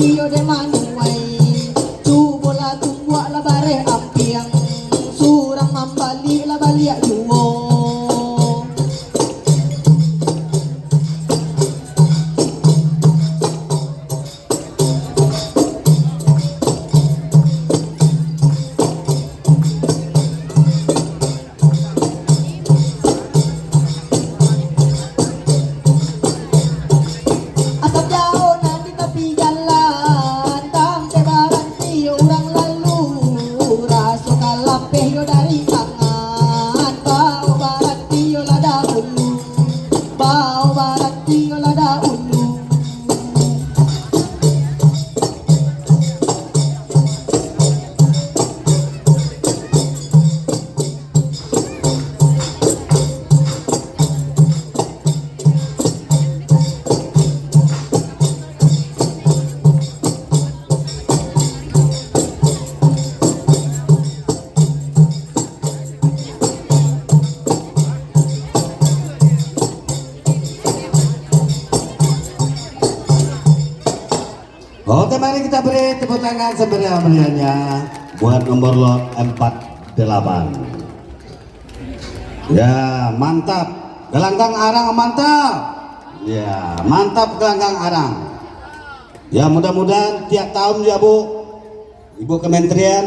tio de manuai tu bola tumbuak la bare ampiang surang mambali la balia yuo. Oke, mari kita beri tepuk tangan semeriah-meriahnya buat nomor lot 48. Ya, mantap. Gelanggang arang mantap. Ya, mantap gelanggang arang. Ya, mudah-mudahan tiap tahun ya Bu, Ibu Kementerian